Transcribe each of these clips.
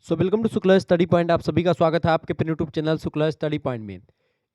Welcome to Shukla study point. आप सभी का स्वागत है आपके अपने YouTube channel Shukla study point में।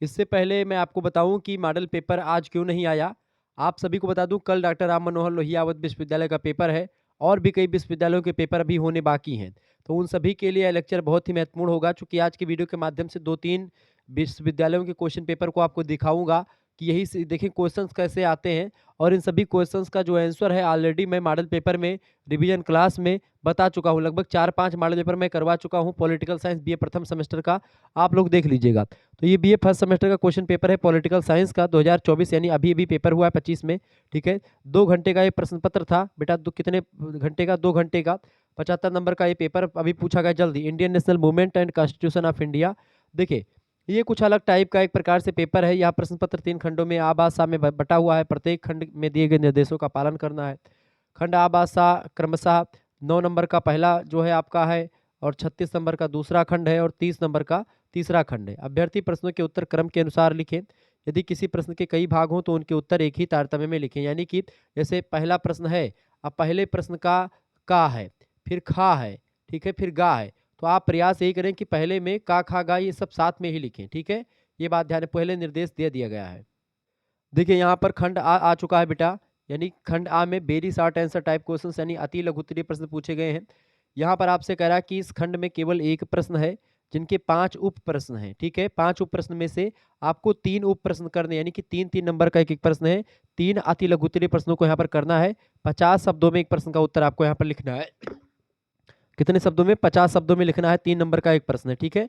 इससे पहले मैं आपको बताऊं कि मॉडल पेपर आज क्यों नहीं आया। आप सभी को बता दूं, कल डॉक्टर राम मनोहर लोहिया अवध विश्वविद्यालय का पेपर है और भी कई विश्वविद्यालयों के पेपर अभी होने बाकी हैं। तो उन सभी के लिए लेक्चर बहुत ही महत्वपूर्ण होगा, चूँकि आज की वीडियो के माध्यम से 2-3 विश्वविद्यालयों के क्वेश्चन पेपर को आपको दिखाऊंगा कि यही से देखिए क्वेश्चंस कैसे आते हैं। और इन सभी क्वेश्चंस का जो आंसर है ऑलरेडी मैं मॉडल पेपर में रिवीजन क्लास में बता चुका हूँ। लगभग 4-5 मॉडल पेपर मैं करवा चुका हूँ पॉलिटिकल साइंस बीए प्रथम सेमेस्टर का। आप लोग देख लीजिएगा। तो ये बीए फर्स्ट सेमेस्टर का क्वेश्चन पेपर है पॉलिटिकल साइंस का 2024, यानी अभी अभी पेपर हुआ है 25 में। ठीक है, 2 घंटे का ये प्रश्न पत्र था बेटा। कितने घंटे का? 2 घंटे का 75 नंबर का ये पेपर अभी पूछा गया जल्दी। Indian national movement and constitution of India. देखिए, ये कुछ अलग टाइप का एक प्रकार से पेपर है। यह प्रश्न पत्र 3 खंडों में आबासा में बटा हुआ है। प्रत्येक खंड में दिए गए निर्देशों का पालन करना है। खंड आबासा क्रमशः 9 नंबर का पहला जो है आपका है, और 36 नंबर का दूसरा खंड है, और 30 नंबर का तीसरा खंड है। अभ्यर्थी प्रश्नों के उत्तर क्रम के अनुसार लिखें। यदि किसी प्रश्न के कई भाग हों तो उनके उत्तर एक ही तारतम्य में लिखें। यानी कि जैसे पहला प्रश्न है, अब पहले प्रश्न का है, फिर खा है, ठीक है, फिर गा है। तो आप प्रयास यही करें कि पहले में का खा गा ये सब साथ में ही लिखें। ठीक है, ये बात ध्यान, पहले निर्देश दे दिया गया है। देखिए यहाँ पर खंड आ चुका है बेटा, यानी खंड आ में very short answer type questions यानी अति लघु उत्तरीय प्रश्न पूछे गए हैं। यहाँ पर आपसे कह रहा है कि इस खंड में केवल एक प्रश्न है जिनके 5 उप प्रश्न हैं। ठीक है, 5 उप प्रश्न में से आपको 3 उप प्रश्न करने, यानी कि 3-3 नंबर का एक एक प्रश्न है। 3 अति लघु उत्तरीय प्रश्नों को यहाँ पर करना है। 50 शब्दों में एक प्रश्न का उत्तर आपको यहाँ पर लिखना है। कितने शब्दों में? 50 शब्दों में लिखना है। 3 नंबर का एक प्रश्न है। ठीक है,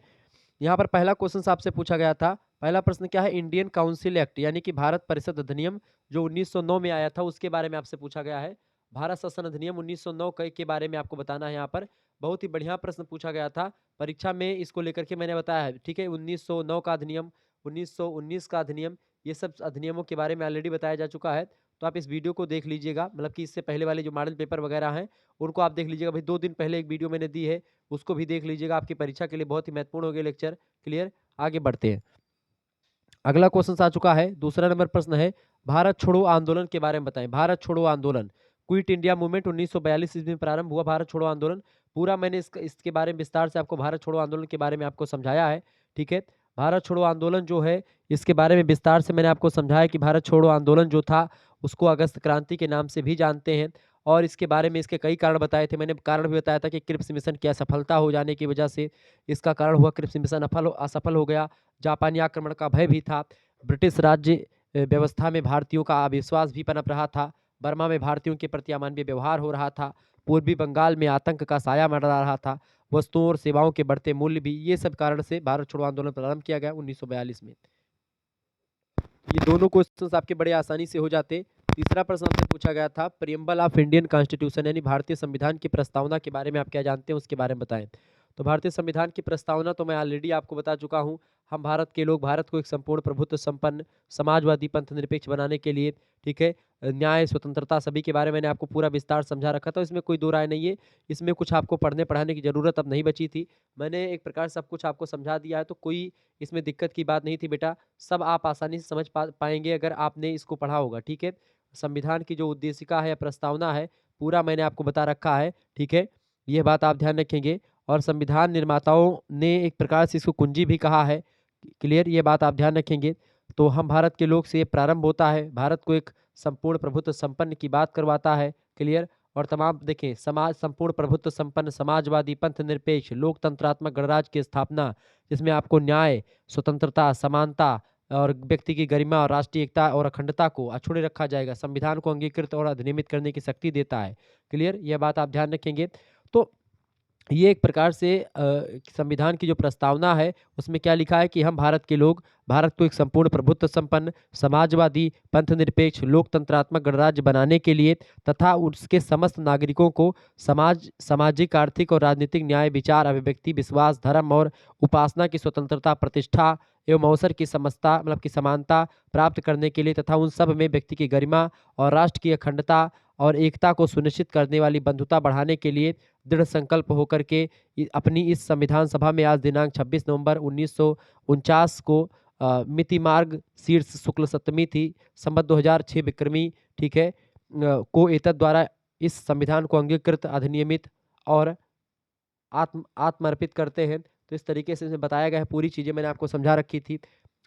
यहाँ पर पहला क्वेश्चन आपसे पूछा गया था। पहला प्रश्न क्या है? इंडियन काउंसिल एक्ट यानी कि भारत परिषद अधिनियम जो 1909 में आया था उसके बारे में आपसे पूछा गया है। भारत शासन अधिनियम 1909 के बारे में आपको बताना है। यहाँ पर बहुत ही बढ़िया प्रश्न पूछा गया था परीक्षा में, इसको लेकर के मैंने बताया है। ठीक है, 1909 का अधिनियम, 1919 का अधिनियम, ये सब अधिनियमों के बारे में ऑलरेडी बताया जा चुका है। तो आप इस वीडियो को देख लीजिएगा, मतलब कि इससे पहले वाले जो मॉडल पेपर वगैरह हैं उनको आप देख लीजिएगा। भाई 2 दिन पहले एक वीडियो मैंने दी है, उसको भी देख लीजिएगा। आपकी परीक्षा के लिए बहुत ही महत्वपूर्ण हो गया लेक्चर। क्लियर, आगे बढ़ते हैं। अगला क्वेश्चन आ चुका है, दूसरा नंबर प्रश्न है, भारत छोड़ो आंदोलन के बारे में बताएं। भारत छोड़ो आंदोलन, क्विट इंडिया मूवमेंट 1942 ईस्वी में प्रारंभ हुआ भारत छोड़ो आंदोलन। पूरा मैंने इसके बारे में विस्तार से आपको भारत छोड़ो आंदोलन के बारे में आपको समझाया है। ठीक है, भारत छोड़ो आंदोलन जो है इसके बारे में विस्तार से मैंने आपको समझाया कि भारत छोड़ो आंदोलन जो था उसको अगस्त क्रांति के नाम से भी जानते हैं। और इसके बारे में इसके कई कारण बताए थे। मैंने कारण भी बताया था कि क्रिप्स मिशन की असफलता हो जाने की वजह से इसका कारण हुआ, क्रिप्स मिशन असफल हो गया। जापानी आक्रमण का भय भी था। ब्रिटिश राज्य व्यवस्था में भारतीयों का अविश्वास भी पनप रहा था। बर्मा में भारतीयों के प्रति अमानवीय व्यवहार हो रहा था। पूर्वी बंगाल में आतंक का साया मंडरा रहा था। वस्तुओं और सेवाओं के बढ़ते मूल्य भी, ये सब कारण से भारत छोड़ो आंदोलन प्रारंभ किया गया 1942 में। ये दोनों क्वेश्चंस आपके बड़े आसानी से हो जाते। तीसरा प्रश्न आपसे पूछा गया था, प्रियम्बल ऑफ इंडियन कॉन्स्टिट्यूशन यानी भारतीय संविधान की प्रस्तावना के बारे में आप क्या जानते हैं उसके बारे में बताएं। तो भारतीय संविधान की प्रस्तावना तो मैं ऑलरेडी आपको बता चुका हूं। हम भारत के लोग भारत को एक संपूर्ण प्रभुत्व संपन्न समाजवादी पंथ निरपेक्ष बनाने के लिए, ठीक है, न्याय स्वतंत्रता सभी के बारे में मैंने आपको पूरा विस्तार समझा रखा था। इसमें कोई दो राय नहीं है। इसमें कुछ आपको पढ़ने पढ़ाने की जरूरत अब नहीं बची थी। मैंने एक प्रकार सब कुछ आपको समझा दिया है, तो कोई इसमें दिक्कत की बात नहीं थी बेटा। सब आप आसानी से समझ पाएंगे अगर आपने इसको पढ़ा होगा। ठीक है, संविधान की जो उद्देशिका है या प्रस्तावना है पूरा मैंने आपको बता रखा है। ठीक है, यह बात आप ध्यान रखेंगे। और संविधान निर्माताओं ने एक प्रकार से इसको कुंजी भी कहा है। क्लियर, ये बात आप ध्यान रखेंगे। तो हम भारत के लोग से ये प्रारंभ होता है, भारत को एक संपूर्ण प्रभुत्व संपन्न की बात करवाता है। क्लियर, और तमाम देखें, समाज संपूर्ण प्रभुत्व संपन्न समाजवादी पंथ निरपेक्ष लोकतंत्रात्मक गणराज्य की स्थापना, जिसमें आपको न्याय स्वतंत्रता समानता और व्यक्ति की गरिमा और राष्ट्रीय एकता और अखंडता को अछूड़े रखा जाएगा। संविधान को अंगीकृत और अधिनियमित करने की शक्ति देता है। क्लियर, यह बात आप ध्यान रखेंगे। तो ये एक प्रकार से संविधान की जो प्रस्तावना है उसमें क्या लिखा है कि हम भारत के लोग भारत को एक संपूर्ण प्रभुत्व संपन्न समाजवादी पंथ निरपेक्ष लोकतंत्रात्मक गणराज्य बनाने के लिए तथा उसके समस्त नागरिकों को सामाजिक आर्थिक और राजनीतिक न्याय विचार अभिव्यक्ति विश्वास धर्म और उपासना की स्वतंत्रता प्रतिष्ठा एवं अवसर की समस्ता मतलब की समानता प्राप्त करने के लिए तथा उन सब में व्यक्ति की गरिमा और राष्ट्र की अखंडता और एकता को सुनिश्चित करने वाली बंधुता बढ़ाने के लिए दृढ़ संकल्प होकर के अपनी इस संविधान सभा में आज दिनांक 26 नवंबर 1949 को मिति मार्ग शीर्ष शुक्ल सप्तमी थी संवत 2006 विक्रमी, ठीक है, को एतद द्वारा इस संविधान को अंगीकृत अधिनियमित और आत्मर्पित करते हैं। तो इस तरीके से इसमें बताया गया है, पूरी चीज़ें मैंने आपको समझा रखी थी।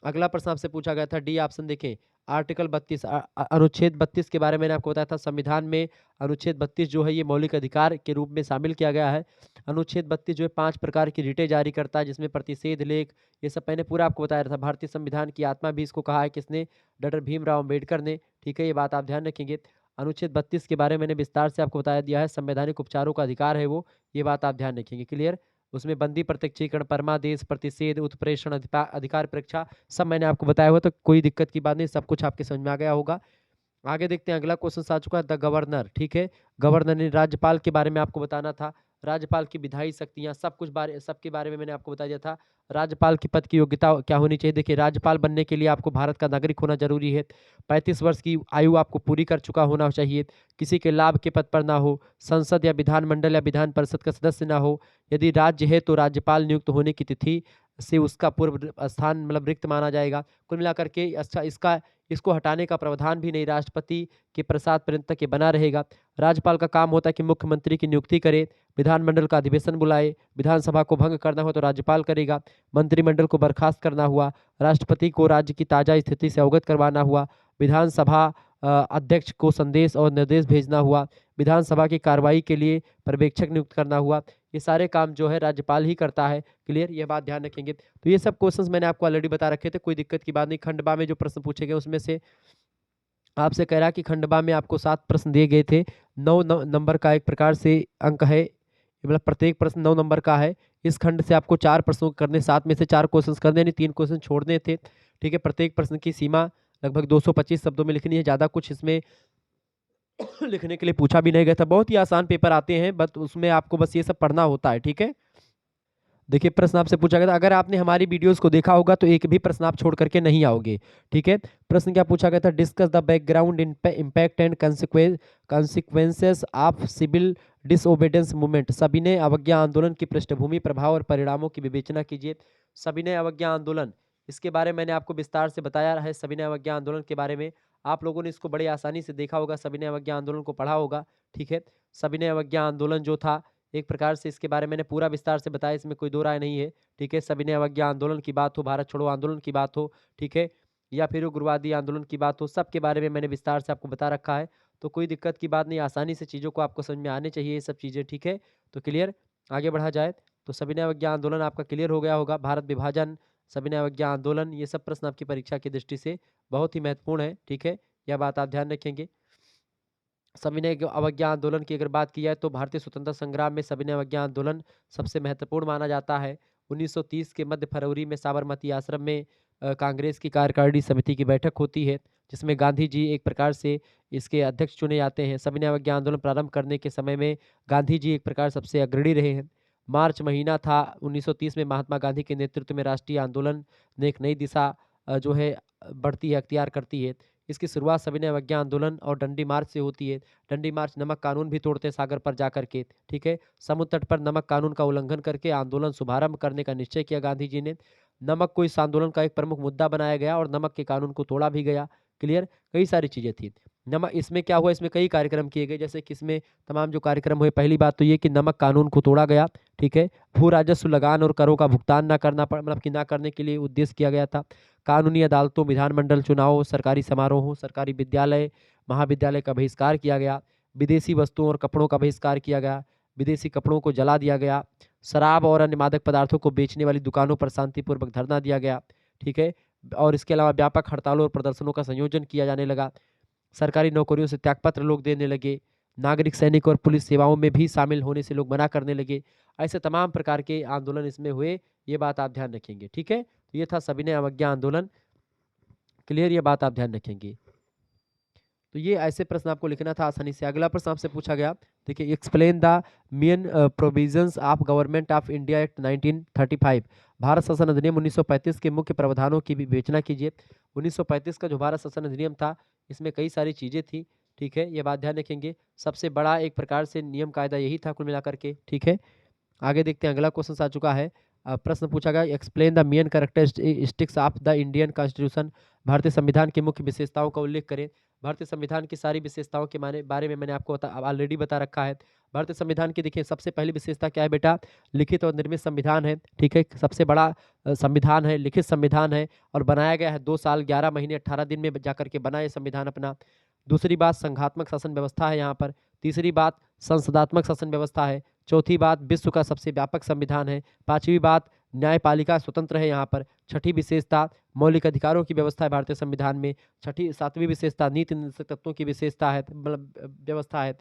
अगला प्रश्न आपसे पूछा गया था, डी ऑप्शन देखें, आर्टिकल 32 अनुच्छेद 32 के बारे में मैंने आपको बताया था। संविधान में अनुच्छेद 32 जो है ये मौलिक अधिकार के रूप में शामिल किया गया है। अनुच्छेद 32 जो है 5 प्रकार की रिटें जारी करता है, जिसमें प्रतिषेध लेख, ये सब मैंने पूरा आपको बताया था। भारतीय संविधान की आत्मा भी इसको कहा है किसने, डॉक्टर भीमराव अम्बेडकर ने। ठीक है, ये बात आप ध्यान रखेंगे। अनुच्छेद 32 के बारे में मैंने विस्तार से आपको बता दिया है, संवैधानिक उपचारों का अधिकार है वो, ये बात आप ध्यान रखेंगे। क्लियर। उसमें बंदी प्रत्यक्षीकरण, परमादेश, प्रतिषेध, उत्प्रेषण, अधिकार परीक्षा, सब मैंने आपको बताया हुआ, तो कोई दिक्कत की बात नहीं, सब कुछ आपके समझ में आ गया होगा। आगे देखते हैं, अगला क्वेश्चन आ चुका है, द गवर्नर। ठीक है, गवर्नर ने राज्यपाल के बारे में आपको बताना था। राज्यपाल की विधायी शक्तियां, सबके बारे में मैंने आपको बता दिया था। राज्यपाल के पद की योग्यता क्या होनी चाहिए? देखिए, राज्यपाल बनने के लिए आपको भारत का नागरिक होना जरूरी है। 35 वर्ष की आयु आपको पूरी कर चुका होना चाहिए। किसी के लाभ के पद पर ना हो। संसद या विधानमंडल या विधान परिषद का सदस्य ना हो। यदि राज्य है तो राज्यपाल नियुक्त होने की तिथि से उसका पूर्व स्थान मतलब रिक्त माना जाएगा। कुल मिलाकर के अच्छा इसको हटाने का प्रावधान भी नहीं, राष्ट्रपति के प्रसाद पर्यंत तक ये बना रहेगा। राज्यपाल का काम होता है कि मुख्यमंत्री की नियुक्ति करे, विधानमंडल का अधिवेशन बुलाए, विधानसभा को भंग करना हो तो राज्यपाल करेगा, मंत्रिमंडल को बर्खास्त करना हुआ, राष्ट्रपति को राज्य की ताज़ा स्थिति से अवगत करवाना हुआ, विधानसभा अध्यक्ष को संदेश और निर्देश भेजना हुआ, विधानसभा की कार्रवाई के लिए पर्यवेक्षक नियुक्त करना हुआ, ये सारे काम जो है राज्यपाल ही करता है। क्लियर, ये बात ध्यान रखेंगे। तो ये सब क्वेश्चंस मैंने आपको ऑलरेडी बता रखे थे, कोई दिक्कत की बात नहीं। खंड बा में जो प्रश्न पूछे गए उसमें से आपसे कह रहा कि खंड बा में आपको 7 प्रश्न दिए गए थे। 9 नंबर का एक प्रकार से अंक है, मतलब प्रत्येक प्रश्न 9 नंबर का है। इस खंड से आपको 4 प्रश्नों करने, 7 में से 4 क्वेश्चन करने, यानी 3 क्वेश्चन छोड़ने थे। ठीक है, प्रत्येक प्रश्न की सीमा लगभग 225 शब्दों में लिखनी है, ज़्यादा कुछ इसमें लिखने के लिए पूछा भी नहीं गया था। बहुत ही आसान पेपर आते हैं, बस उसमें आपको बस ये सब पढ़ना होता है। ठीक है, देखिए प्रश्न आपसे पूछा गया था, अगर आपने हमारी वीडियोस को देखा होगा तो एक भी प्रश्न आप छोड़ करके नहीं आओगे। ठीक है, प्रश्न क्या पूछा गया था, discuss the background impact and consequences of civil disobedience movement. सविनय अवज्ञा आंदोलन की पृष्ठभूमि, प्रभाव और परिणामों की विवेचना कीजिए। सविनय अवज्ञा आंदोलन, इसके बारे में मैंने आपको विस्तार से बताया है। सविनय अवज्ञा आंदोलन के बारे में आप लोगों ने इसको बड़ी आसानी से देखा होगा, सविनय अवज्ञा आंदोलन को पढ़ा होगा। ठीक है, सविनय अवज्ञा आंदोलन जो था, एक प्रकार से इसके बारे में मैंने पूरा विस्तार से बताया, इसमें कोई दो राय नहीं है। ठीक है, सविनय अवज्ञा आंदोलन की बात हो, भारत छोड़ो आंदोलन की बात हो, ठीक है, या फिर उग्रवादी आंदोलन की बात हो, सब के बारे में मैंने विस्तार से आपको बता रखा है। तो कोई दिक्कत की बात नहीं, आसानी से चीज़ों को आपको समझ में आने चाहिए ये सब चीज़ें। ठीक है, तो क्लियर, आगे बढ़ा जाए। तो सविनय अवज्ञा आंदोलन आपका क्लियर हो गया होगा। भारत विभाजन, सविनय अवज्ञा आंदोलन, ये सब प्रश्न आपकी परीक्षा की दृष्टि से बहुत ही महत्वपूर्ण है। ठीक है, यह बात आप ध्यान रखेंगे। सविनय अवज्ञा आंदोलन की अगर बात की जाए तो भारतीय स्वतंत्रता संग्राम में सविनय अवज्ञा आंदोलन सबसे महत्वपूर्ण माना जाता है। 1930 के मध्य फरवरी में साबरमती आश्रम में कांग्रेस की कार्यकारिणी समिति की बैठक होती है, जिसमें गांधी जी एक प्रकार से इसके अध्यक्ष चुने जाते हैं। सविनय अवज्ञा आंदोलन प्रारंभ करने के समय में गांधी जी एक प्रकार सबसे अग्रणी रहे हैं। मार्च महीना था 1930 में, महात्मा गांधी के नेतृत्व में राष्ट्रीय आंदोलन ने एक नई दिशा जो है बढ़ती है, अख्तियार करती है। इसकी शुरुआत सविनय अवज्ञा आंदोलन और डंडी मार्च से होती है। डंडी मार्च नमक कानून भी तोड़ते सागर पर जा करके। ठीक है, समुद्र तट पर नमक कानून का उल्लंघन करके आंदोलन शुभारंभ करने का निश्चय किया गांधी जी ने। नमक को इस आंदोलन का एक प्रमुख मुद्दा बनाया गया और नमक के कानून को तोड़ा भी गया। क्लियर, कई सारी चीजें थी। नमक इसमें क्या हुआ, इसमें कई कार्यक्रम किए गए, जैसे किसमें तमाम जो कार्यक्रम हुए, पहली बात तो ये कि नमक कानून को तोड़ा गया। ठीक है, भू राजस्व लगान और करों का भुगतान ना करना मतलब कि ना करने के लिए उद्देश्य किया गया था। कानूनी अदालतों, विधानमंडल चुनाव, सरकारी समारोहों, सरकारी विद्यालय, महाविद्यालय का बहिष्कार किया गया। विदेशी वस्तुओं और कपड़ों का बहिष्कार किया गया। विदेशी कपड़ों को जला दिया गया। शराब और अन्य मादक पदार्थों को बेचने वाली दुकानों पर शांतिपूर्वक धरना दिया गया। ठीक है, और इसके अलावा व्यापक हड़तालों और प्रदर्शनों का संयोजन किया जाने लगा। सरकारी नौकरियों से त्यागपत्र लोग देने लगे। नागरिक, सैनिक और पुलिस सेवाओं में भी शामिल होने से लोग मना करने लगे। ऐसे तमाम प्रकार के आंदोलन इसमें हुए, ये बात आप ध्यान रखेंगे। ठीक है, तो ये था सविनय अवज्ञा आंदोलन। क्लियर, ये बात आप ध्यान रखेंगे। तो ये ऐसे प्रश्न आपको लिखना था आसानी से। अगला प्रश्न आपसे पूछा गया, देखिए, explain the main provisions of government of India act 1935। Bharat शासन अधिनियम 1935 के मुख्य प्रावधानों की विवेचना कीजिए। 1935 का जो भारत शासन अधिनियम था, इसमें कई सारी चीज़ें थी। ठीक है, ये बात ध्यान रखेंगे। सबसे बड़ा एक प्रकार से नियम कायदा यही था कुल मिलाकर के। ठीक है, आगे देखते हैं, अगला क्वेश्चन आ चुका है। प्रश्न पूछा गया, explain the main characteristics of the Indian constitution. भारतीय संविधान की मुख्य विशेषताओं का उल्लेख करें। भारतीय संविधान की सारी विशेषताओं के बारे में मैंने आपको ऑलरेडी बता रखा है। भारतीय संविधान की देखिए सबसे पहली विशेषता क्या है बेटा, लिखित और निर्मित संविधान है, ठीक है। सबसे बड़ा संविधान है, लिखित संविधान है और बनाया गया है 2 साल 11 महीने 18 दिन में जाकर के बना ये संविधान अपना। दूसरी बात संघात्मक शासन व्यवस्था है यहाँ पर। तीसरी बात संसदात्मक शासन व्यवस्था है। चौथी बात विश्व का सबसे व्यापक संविधान है। पांचवी बात न्यायपालिका स्वतंत्र है यहाँ पर। छठी विशेषता मौलिक अधिकारों की व्यवस्था है भारतीय संविधान में। सातवीं विशेषता नीति निर्देशक तत्वों की विशेषता है, मतलब व्यवस्था है।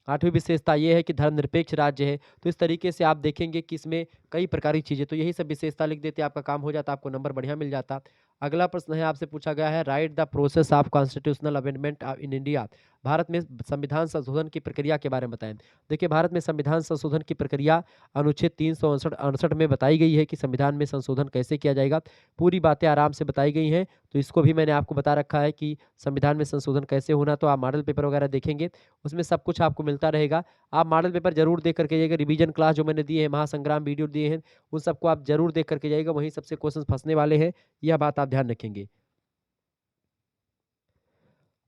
आठवीं विशेषता ये है कि धर्मनिरपेक्ष राज्य है। तो इस तरीके से आप देखेंगे कि इसमें कई प्रकार की चीज़ें, तो यही सब विशेषता लिख देते, आपका काम हो जाता, आपको नंबर बढ़िया मिल जाता। अगला प्रश्न है आपसे पूछा गया है, right the process of constitutional amendment in India. Bharat में संविधान संशोधन की प्रक्रिया के बारे में बताएं। देखिए भारत में संविधान संशोधन की प्रक्रिया अनुच्छेद 368 में बताई गई है कि संविधान में संशोधन कैसे किया जाएगा। पूरी बातें आराम से बताई गई हैं, तो इसको भी मैंने आपको बता रखा है कि संविधान में संशोधन कैसे होना। तो आप मॉडल पेपर वगैरह देखेंगे, उसमें सब कुछ आपको मिलता रहेगा। आप मॉडल पेपर जरूर देख करके जाइएगा। रिवीजन क्लास जो मैंने दिए हैं, महासंग्राम वीडियो दिए हैं, उन सबको आप जरूर देख करके जाइएगा, वहीं सबसे क्वेश्चन फंसने वाले हैं, यह बात आप ध्यान रखेंगे।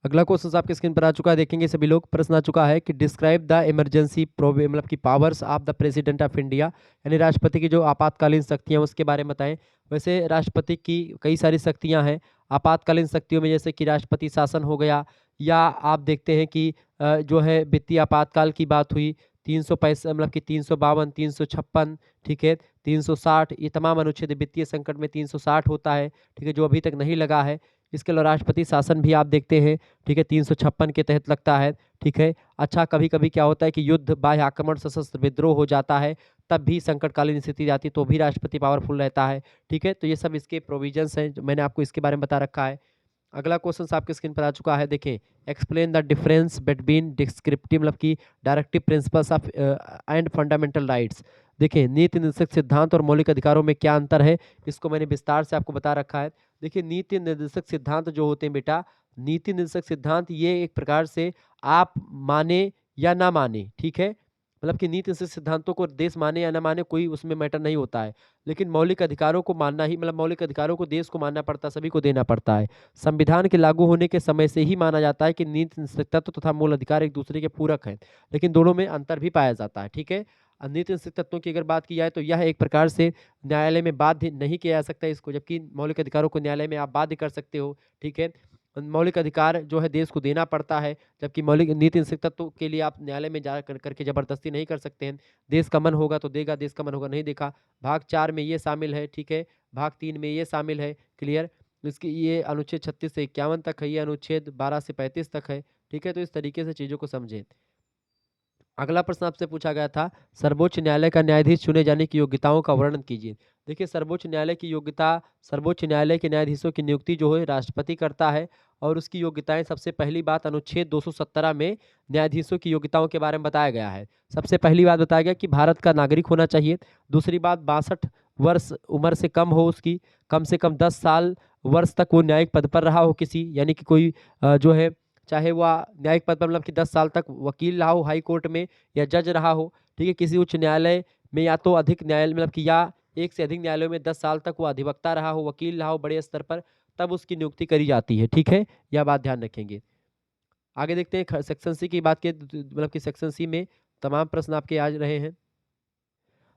अगला क्वेश्चन आपके स्क्रीन पर आ चुका है, देखेंगे सभी लोग। प्रश्न आ चुका है कि डिस्क्राइब द इमरजेंसी मतलब की powers of the president of India, यानी राष्ट्रपति की जो आपातकालीन शक्तियां उसके बारे में बताएं। वैसे राष्ट्रपति की कई सारी शक्तियां हैं आपातकालीन शक्तियों में, जैसे कि राष्ट्रपति शासन हो गया, या आप देखते हैं कि जो है वित्तीय आपातकाल की बात हुई, 365 मतलब कि 352 356, ठीक है, 360, ये तमाम अनुच्छेद वित्तीय संकट में 360 होता है, ठीक है, जो अभी तक नहीं लगा है। इसके अलावा राष्ट्रपति शासन भी आप देखते हैं, ठीक है, 356 के तहत लगता है, ठीक है। अच्छा, कभी कभी क्या होता है कि युद्ध, बाह्य आक्रमण, सशस्त्र विद्रोह हो जाता है, तब भी संकटकालीन स्थिति आती है, तो भी राष्ट्रपति पावरफुल रहता है, ठीक है। तो ये सब इसके प्रोविजंस हैं, जो मैंने आपको इसके बारे में बता रखा है। अगला क्वेश्चन आपके स्क्रीन पर आ चुका है, देखें। Explain the difference between descriptive मतलब की directive principles of and fundamental rights. देखिए नीति निर्देशक सिद्धांत और मौलिक अधिकारों में क्या अंतर है, इसको मैंने विस्तार से आपको बता रखा है। देखिए नीति निर्देशक सिद्धांत जो होते हैं बेटा, नीति निर्देशक सिद्धांत ये एक प्रकार से आप माने या ना माने, ठीक है, मतलब कि नीति निर्देशक सिद्धांतों को देश माने या ना माने कोई उसमें मैटर नहीं होता है, लेकिन मौलिक अधिकारों को मानना ही, मतलब मौलिक अधिकारों को देश को मानना पड़ता है, सभी को देना पड़ता है। संविधान के लागू होने के समय से ही माना जाता है कि नीति निर्देशक तत्व तथा मूल अधिकार एक दूसरे के पूरक हैं, लेकिन दोनों में अंतर भी पाया जाता है, ठीक है। नीति निर्देशक तत्वों की अगर बात की जाए तो यह एक प्रकार से न्यायालय में बाध्य नहीं किया जा सकता इसको, जबकि मौलिक अधिकारों को न्यायालय में आप बाध्य कर सकते हो, ठीक है। मौलिक अधिकार जो है देश को देना पड़ता है, जबकि मौलिक नीति निर्देशक तत्व के लिए आप न्यायालय में जा करके जबरदस्ती नहीं कर सकते हैं। देश का मन होगा तो देगा, देश का मन होगा नहीं देखा। भाग 4 में ये शामिल है, ठीक है, भाग 3 में ये शामिल है, क्लियर। इसकी ये अनुच्छेद 36 से 51 तक है, ये अनुच्छेद 12 से 35 तक है, ठीक है। तो इस तरीके से चीज़ों को समझें। अगला प्रश्न आपसे पूछा गया था, सर्वोच्च न्यायालय का न्यायाधीश चुने जाने की योग्यताओं का वर्णन कीजिए। देखिए सर्वोच्च न्यायालय की योग्यता, सर्वोच्च न्यायालय के न्यायाधीशों की नियुक्ति जो है राष्ट्रपति करता है, और उसकी योग्यताएं, सबसे पहली बात अनुच्छेद 217 में न्यायाधीशों की योग्यताओं के बारे में बताया गया है। सबसे पहली बात बताया गया कि भारत का नागरिक होना चाहिए। दूसरी बात 62 वर्ष उम्र से कम हो उसकी, कम से कम 10 साल वर्ष तक वो न्यायिक पद पर रहा हो किसी, यानी कि कोई जो है, चाहे वह न्यायिक पद पर मतलब कि 10 साल तक वकील रहा हो हाई कोर्ट में, या जज रहा हो, ठीक है, किसी उच्च न्यायालय में, या तो अधिक न्यायालय मतलब कि या एक से अधिक न्यायालयों में 10 साल तक वो अधिवक्ता रहा हो, वकील रहा हो बड़े स्तर पर, तब उसकी नियुक्ति करी जाती है, ठीक है। यह बात ध्यान रखेंगे। आगे देखते हैं सेक्शन सी की बात की, मतलब कि सेक्शन सी में तमाम प्रश्न आपके आज रहे हैं।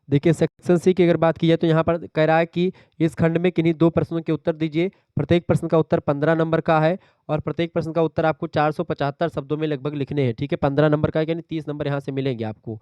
देखिए सेक्शन सी की अगर बात की जाए तो यहाँ पर कह रहा है कि इस खंड में किन्हीं 2 प्रश्नों के उत्तर दीजिए। प्रत्येक प्रश्न का उत्तर 15 नंबर का है, और प्रत्येक प्रश्न का उत्तर आपको 475 शब्दों में लगभग लिखने हैं, ठीक है। 15 नंबर का है, यानी 30 नंबर यहाँ से मिलेंगे आपको।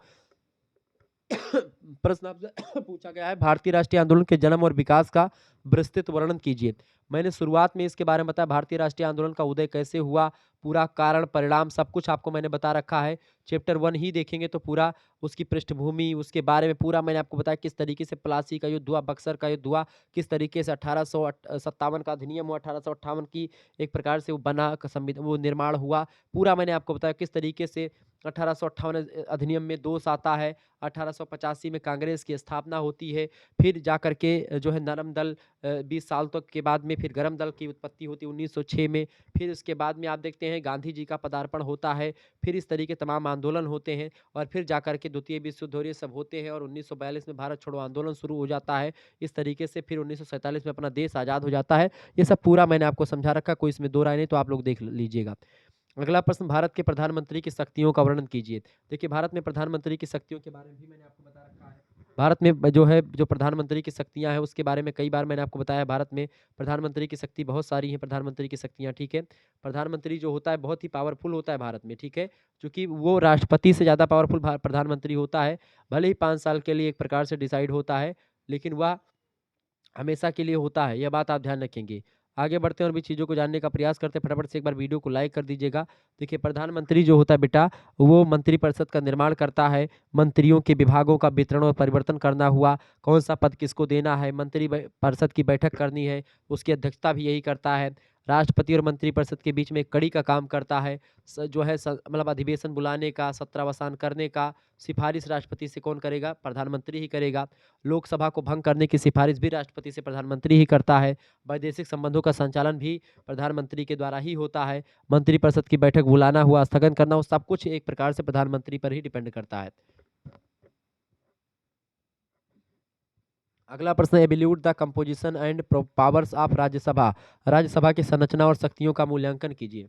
प्रश्न आपसे पूछा गया है, भारतीय राष्ट्रीय आंदोलन के जन्म और विकास का विस्तृत वर्णन कीजिए। मैंने शुरुआत में इसके बारे में बताया, भारतीय राष्ट्रीय आंदोलन का उदय कैसे हुआ, पूरा कारण परिणाम सब कुछ आपको मैंने बता रखा है। चैप्टर 1 ही देखेंगे तो पूरा उसकी पृष्ठभूमि, उसके बारे में पूरा मैंने आपको बताया, किस तरीके से प्लासी का युद्ध हुआ, बक्सर का युद्ध हुआ, किस तरीके से 1857 का अधिनियम हुआ, 1858 की एक प्रकार से वो बना संविधान, वो निर्माण हुआ, पूरा मैंने आपको बताया किस तरीके से 1858 अधिनियम में दोष आता है, 1885 में कांग्रेस की स्थापना होती है, फिर जा करके जो है नरम दल 20 साल तक के बाद में फिर गरम दल की उत्पत्ति होती है 1906 में, फिर उसके बाद में आप देखते हैं गांधी जी का पदार्पण होता है, फिर इस तरीके तमाम आंदोलन होते हैं, और फिर जा करके द्वितीय विश्व युद्ध और ये सब होते हैं, और 1942 में भारत छोड़ो आंदोलन शुरू हो जाता है। इस तरीके से फिर 1947 में अपना देश आज़ाद हो जाता है। ये सब पूरा मैंने आपको समझा रखा, कोई इसमें दो राय नहीं, तो आप लोग देख लीजिएगा। अगला प्रश्न, भारत के प्रधानमंत्री की शक्तियों का वर्णन कीजिए। देखिए, भारत में प्रधानमंत्री की शक्तियों के बारे में भी मैंने आपको बता रखा है। भारत में जो है, जो प्रधानमंत्री की शक्तियाँ हैं, उसके बारे में कई बार मैंने आपको बताया। भारत में प्रधानमंत्री की शक्ति बहुत सारी हैं, प्रधानमंत्री की शक्तियाँ, ठीक है। प्रधानमंत्री जो होता है बहुत ही पावरफुल होता है भारत में, ठीक है। चूँकि वो राष्ट्रपति से ज़्यादा पावरफुल प्रधानमंत्री होता है। भले ही 5 साल के लिए एक प्रकार से डिसाइड होता है, लेकिन वह हमेशा के लिए होता है, यह बात आप ध्यान रखेंगे। आगे बढ़ते हैं और भी चीज़ों को जानने का प्रयास करते हैं। फटाफट से एक बार वीडियो को लाइक कर दीजिएगा। देखिए, प्रधानमंत्री जो होता है बेटा, वो मंत्रिपरिषद का निर्माण करता है। मंत्रियों के विभागों का वितरण और परिवर्तन करना हुआ, कौन-सा पद किसको देना है, मंत्री परिषद की बैठक करनी है, उसकी अध्यक्षता भी यही करता है। राष्ट्रपति और मंत्रिपरिषद के बीच में एक कड़ी का काम करता है। जो है मतलब अधिवेशन बुलाने का, सत्रावसान करने का सिफारिश राष्ट्रपति से कौन करेगा? प्रधानमंत्री ही करेगा। लोकसभा को भंग करने की सिफारिश भी राष्ट्रपति से प्रधानमंत्री ही करता है। वैदेशिक संबंधों का संचालन भी प्रधानमंत्री के द्वारा ही होता है। मंत्रिपरिषद की बैठक बुलाना हुआ, स्थगन करना हुआ, सब कुछ एक प्रकार से प्रधानमंत्री पर ही डिपेंड करता है। अगला प्रश्न, evaluate the composition and powers of Rajya Sabha. Rajya Sabha की संरचना और शक्तियों का मूल्यांकन कीजिए।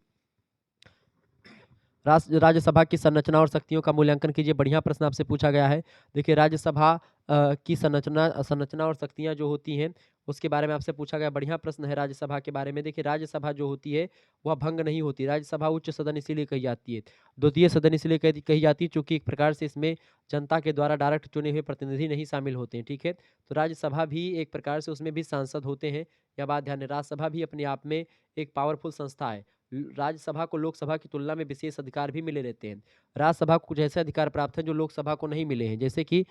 राज्यसभा की संरचना और शक्तियों का मूल्यांकन कीजिए। बढ़िया प्रश्न आपसे पूछा गया है। देखिए, राज्यसभा की संरचना संरचना और शक्तियाँ जो होती हैं, उसके बारे में आपसे पूछा गया। बढ़िया प्रश्न है राज्यसभा के बारे में। देखिए, राज्यसभा जो होती है, वह भंग नहीं होती। राज्यसभा उच्च सदन इसीलिए कही जाती है। द्वितीय सदन इसलिए कही जाती है, चूँकि एक प्रकार से इसमें जनता के द्वारा डायरेक्ट चुने हुए प्रतिनिधि नहीं शामिल होते हैं, ठीक है? तो राज्यसभा भी एक प्रकार से, उसमें भी सांसद होते हैं, यह बात ध्यान दें। राज्यसभा भी अपने आप में एक पावरफुल संस्था है। राज्यसभा को लोकसभा की तुलना में विशेष अधिकार भी मिले रहते हैं। राज्यसभा को कुछ ऐसे अधिकार प्राप्त हैं जो लोकसभा को नहीं मिले हैं, जैसे कि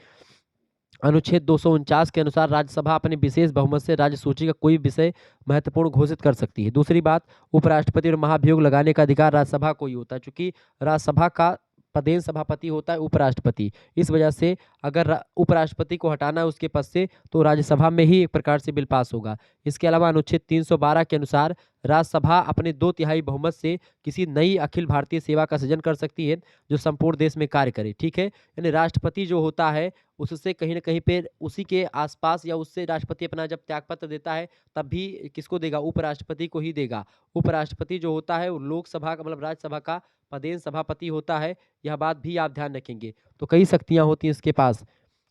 अनुच्छेद 249 के अनुसार राज्यसभा अपने विशेष बहुमत से राज्य सूची का कोई विषय महत्वपूर्ण घोषित कर सकती है। दूसरी बात, उपराष्ट्रपति और महाभियोग लगाने का अधिकार राज्यसभा को ही होता है, चूंकि राज्यसभा का पदेन सभापति होता है उपराष्ट्रपति। इस वजह से अगर उपराष्ट्रपति को हटाना है उसके पद से, तो राज्यसभा में ही एक प्रकार से बिल पास होगा। इसके अलावा अनुच्छेद 312 के अनुसार राज्यसभा अपने 2/3 बहुमत से किसी नई अखिल भारतीय सेवा का सृजन कर सकती है, जो संपूर्ण देश में कार्य करे, ठीक है। यानी राष्ट्रपति जो होता है, उससे कहीं न कहीं पे उसी के आस-पास, या उससे राष्ट्रपति अपना जब त्यागपत्र देता है, तब भी किसको देगा? उपराष्ट्रपति को ही देगा। उपराष्ट्रपति जो होता है, वो लोकसभा का मतलब राज्यसभा का पदेन सभापति होता है, यह बात भी आप ध्यान रखेंगे। तो कई शक्तियाँ होती हैं इसके पास।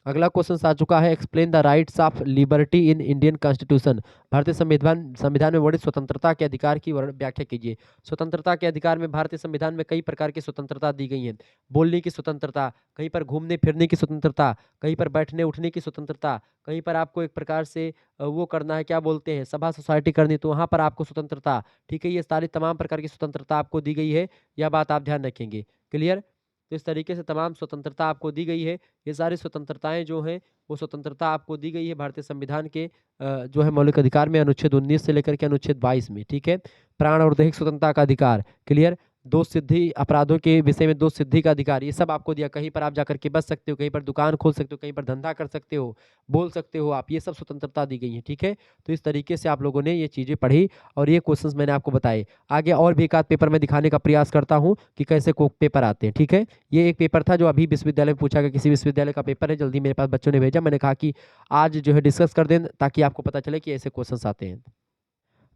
अगला क्वेश्चन आ चुका है, explain the rights of liberty in Indian constitution. भारतीय संविधान संविधान में वर्णित स्वतंत्रता के अधिकार की व्याख्या कीजिए। स्वतंत्रता के अधिकार में भारतीय संविधान में कई प्रकार की स्वतंत्रता दी गई हैं। बोलने की स्वतंत्रता, कहीं पर घूमने फिरने की स्वतंत्रता, कहीं पर बैठने उठने की स्वतंत्रता, कहीं पर आपको एक प्रकार से वो करना है, क्या बोलते हैं, सभा सोसाइटी करनी है, तो वहाँ पर आपको स्वतंत्रता, ठीक है। ये सारी तमाम प्रकार की स्वतंत्रता आपको दी गई है, यह बात आप ध्यान रखेंगे। क्लियर? तो इस तरीके से तमाम स्वतंत्रता आपको दी गई है। ये सारी स्वतंत्रताएँ जो हैं, वो स्वतंत्रता आपको दी गई है भारतीय संविधान के जो है मौलिक अधिकार में, अनुच्छेद 19 से लेकर के अनुच्छेद 22 में, ठीक है। प्राण और दैहिक स्वतंत्रता का अधिकार, क्लियर। दोष सिद्धि अपराधों के विषय में दोष सिद्धि का अधिकार, ये सब आपको दिया। कहीं पर आप जाकर के बच सकते हो, कहीं पर दुकान खोल सकते हो, कहीं पर धंधा कर सकते हो, बोल सकते हो आप, ये सब स्वतंत्रता दी गई है, ठीक है। तो इस तरीके से आप लोगों ने ये चीज़ें पढ़ी और ये क्वेश्चंस मैंने आपको बताए। आगे और भी एक आध पेपर में दिखाने का प्रयास करता हूँ कि कैसे को पेपर आते हैं, ठीक है। ये एक पेपर था जो अभी विश्वविद्यालय में पूछा गया, किसी विश्वविद्यालय का पेपर है, जल्दी मेरे पास बच्चों ने भेजा। मैंने कहा कि आज जो है डिस्कस कर दें, ताकि आपको पता चले कि ऐसे क्वेश्चंस आते हैं।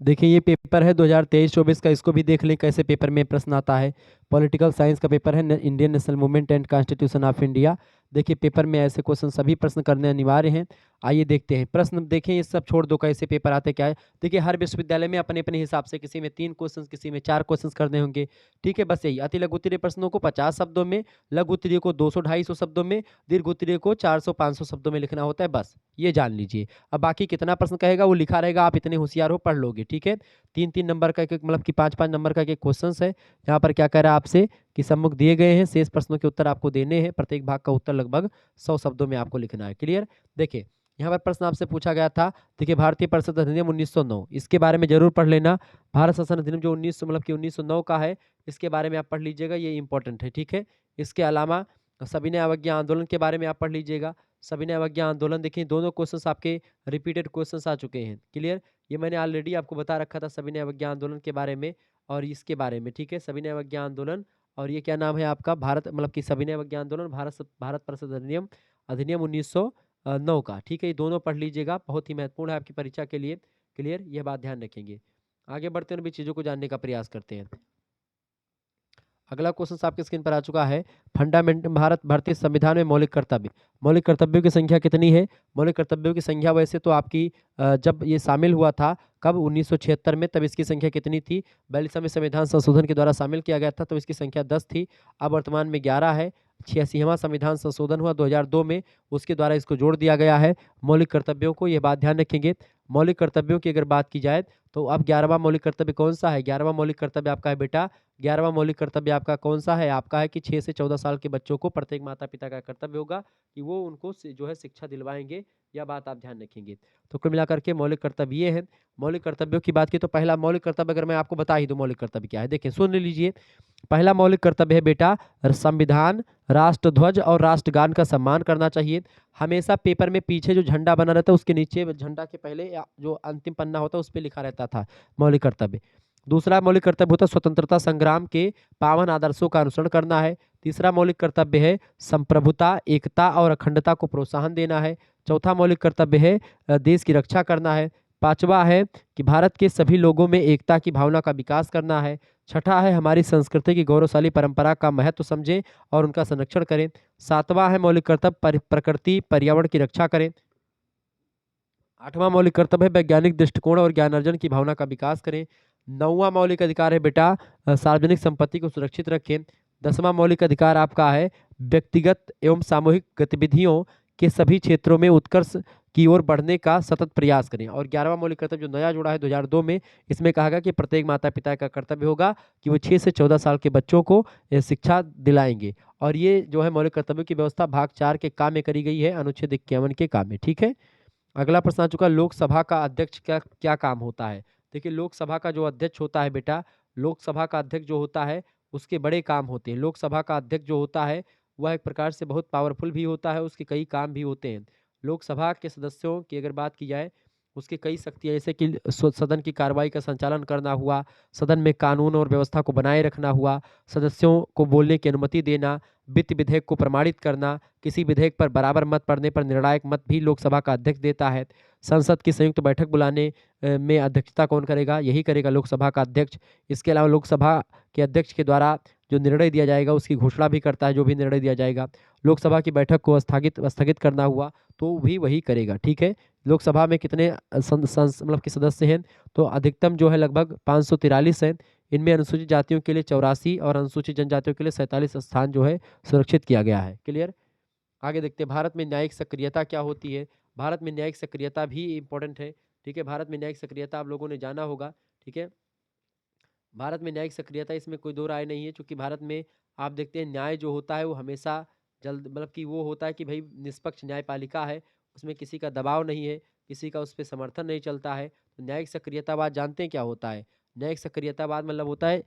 देखिए, ये पेपर है 2023-24 का, इसको भी देख लें कैसे पेपर में प्रश्न आता है। पॉलिटिकल साइंस का पेपर है, Indian national movement and constitution of India. देखिए, पेपर में ऐसे क्वेश्चन सभी प्रश्न करने अनिवार्य हैं। आइए देखते हैं प्रश्न। देखें, ये सब छोड़ दो, कैसे पेपर आते क्या है। देखिए, हर विश्वविद्यालय में अपने अपने हिसाब से, किसी में 3 क्वेश्चन, किसी में 4 क्वेश्चन करने होंगे, ठीक है। बस यही, अति लघु उत्तरीय प्रश्नों को 50 शब्दों में, लघु उत्तरीय को 200-250 शब्दों में, दीर्घ उत्तरीय को 400-500 शब्दों में लिखना होता है, बस ये जान लीजिए। अब बाकी कितना प्रश्न कहेगा वो लिखा रहेगा, आप इतने होशियार हो, पढ़ लोगे, ठीक है। 3-3 नंबर का एक मतलब कि 5-5 नंबर का एक क्वेश्चंस है। यहाँ पर क्या कह रहा है आपसे कि सम्मुख दिए गए हैं, शेष प्रश्नों के उत्तर आपको देने हैं। प्रत्येक भाग का उत्तर लगभग 100 शब्दों में आपको लिखना है। क्लियर? देखिए, यहाँ पर प्रश्न आपसे पूछा गया था। देखिए, भारतीय परिषद अधिनियम 1909, इसके बारे में जरूर पढ़ लेना। भारत शासन अधिनियम जो 1900 मतलब कि 1909 का है, इसके बारे में आप पढ़ लीजिएगा, ये इंपॉर्टेंट है, ठीक है। इसके अलावा सविनय अवज्ञा आंदोलन के बारे में आप पढ़ लीजिएगा। सविनय अवज्ञा आंदोलन, देखिए दोनों क्वेश्चंस आपके रिपीटेड क्वेश्चंस आ चुके हैं। क्लियर? ये मैंने ऑलरेडी आपको बता रखा था सविनय अवज्ञा आंदोलन के बारे में और इसके बारे में, ठीक है। सविनय अवज्ञा आंदोलन और ये क्या नाम है आपका, भारत मतलब कि सविनय अवज्ञा आंदोलन, भारत परिषद अधिनियम अधिनियम 1909 का, ठीक है। ये दोनों पढ़ लीजिएगा, बहुत ही महत्वपूर्ण है आपकी परीक्षा के लिए। क्लियर? ये बात ध्यान रखेंगे। आगे बढ़ते हैं, भी चीज़ों को जानने का प्रयास करते हैं। अगला क्वेश्चन आपके स्क्रीन पर आ चुका है, फंडामेंट भारत भारतीय संविधान में मौलिक कर्तव्य, मौलिक कर्तव्यों की संख्या कितनी है? मौलिक कर्तव्यों की संख्या वैसे तो आपकी जब ये शामिल हुआ था कब 1976 में, तब इसकी संख्या कितनी थी? 42वें संविधान संशोधन के द्वारा शामिल किया गया था, तो इसकी संख्या 10 थी। अब वर्तमान में 11 है। 86वां संविधान संशोधन हुआ 2002 में, उसके द्वारा इसको जोड़ दिया गया है मौलिक कर्तव्यों को। ये बात ध्यान रखेंगे। मौलिक कर्तव्यों की अगर बात की जाए तो अब 11वां मौलिक कर्तव्य कौन सा है? 11वां मौलिक कर्तव्य आपका है बेटा, 11वां मौलिक कर्तव्य आपका कौन सा है? आपका है कि 6 से 14 साल के बच्चों को प्रत्येक माता पिता का कर्तव्य होगा कि वो उनको जो है शिक्षा दिलवाएंगे। यह बात आप ध्यान रखेंगे। तो कुल मिलाकर के मौलिक कर्तव्य ये है। मौलिक कर्तव्यों की बात की तो पहला मौलिक कर्तव्य अगर मैं आपको बता ही दूं मौलिक कर्तव्य क्या है, देखिए सुन लीजिए। पहला मौलिक कर्तव्य है बेटा, संविधान, राष्ट्रध्वज और राष्ट्रगान का सम्मान करना चाहिए। हमेशा पेपर में पीछे जो झंडा बना रहता है उसके नीचे झंडा के पहले जो अंतिम पन्ना होता है उस पर लिखा रहता था मौलिक कर्तव्य। दूसरा मौलिक कर्तव्य होता है स्वतंत्रता संग्राम के पावन आदर्शों का अनुसरण करना है। तीसरा मौलिक कर्तव्य है संप्रभुता, एकता और अखंडता को प्रोत्साहन देना है। चौथा मौलिक कर्तव्य है देश की रक्षा करना है। पांचवा है कि भारत के सभी लोगों में एकता की भावना का विकास करना है। छठा है हमारी संस्कृति की गौरवशाली परंपरा का महत्व समझें और उनका संरक्षण करें। सातवां है मौलिक कर्तव्य प्रकृति पर्यावरण की रक्षा करें। आठवां मौलिक कर्तव्य है वैज्ञानिक दृष्टिकोण और ज्ञानार्जन की भावना का विकास करें। नौवां मौलिक अधिकार है बेटा सार्वजनिक संपत्ति को सुरक्षित रखें। 10वां मौलिक अधिकार आपका है व्यक्तिगत एवं सामूहिक गतिविधियों के सभी क्षेत्रों में उत्कर्ष की ओर बढ़ने का सतत प्रयास करें। और 11वां मौलिक कर्तव्य जो नया जुड़ा है 2002 में, इसमें कहा गया कि प्रत्येक माता पिता का कर्तव्य होगा कि वो 6 से 14 साल के बच्चों को शिक्षा दिलाएंगे। और ये जो है मौलिक कर्तव्यों की व्यवस्था भाग 4 के काम में करी गई है, अनुच्छेद 51 के काम में। ठीक है। अगला प्रश्न आ चुका है, लोकसभा का अध्यक्ष का क्या काम होता है? देखिए लोकसभा का जो अध्यक्ष होता है बेटा, लोकसभा का अध्यक्ष जो होता है उसके बड़े काम होते हैं। लोकसभा का अध्यक्ष जो होता है वह एक प्रकार से बहुत पावरफुल भी होता है, उसके कई काम भी होते हैं। लोकसभा के सदस्यों की अगर बात की जाए उसकी कई शक्तियाँ, जैसे कि सदन की कार्रवाई का संचालन करना हुआ, सदन में कानून और व्यवस्था को बनाए रखना हुआ, सदस्यों को बोलने की अनुमति देना, वित्त विधेयक को प्रमाणित करना, किसी विधेयक पर बराबर मत पड़ने पर निर्णायक मत भी लोकसभा का अध्यक्ष देता है। संसद की संयुक्त बैठक बुलाने में अध्यक्षता कौन करेगा? यही करेगा लोकसभा का अध्यक्ष। इसके अलावा लोकसभा के अध्यक्ष के द्वारा जो निर्णय दिया जाएगा उसकी घोषणा भी करता है, जो भी निर्णय दिया जाएगा। लोकसभा की बैठक को स्थगित करना हुआ तो भी वही करेगा। ठीक है। लोकसभा में कितने मतलब के सदस्य हैं? तो अधिकतम जो है लगभग 543 हैं। इनमें अनुसूचित जातियों के लिए 84 और अनुसूचित जनजातियों के लिए 47 स्थान जो है सुरक्षित किया गया है। क्लियर। आगे देखते हैं भारत में न्यायिक सक्रियता क्या होती है। भारत में न्यायिक सक्रियता भी इंपॉर्टेंट है। ठीक है। भारत में न्यायिक सक्रियता आप लोगों ने जाना होगा। ठीक है। भारत में न्यायिक सक्रियता इसमें कोई दो राय नहीं है, क्योंकि भारत में आप देखते हैं न्याय जो होता है वो हमेशा जल्द मतलब कि वो होता है कि भाई निष्पक्ष न्यायपालिका है, उसमें किसी का दबाव नहीं है, किसी का उस पर समर्थन नहीं चलता है। तो न्यायिक सक्रियतावाद जानते हैं क्या होता है? न्यायिक सक्रियतावाद मतलब होता है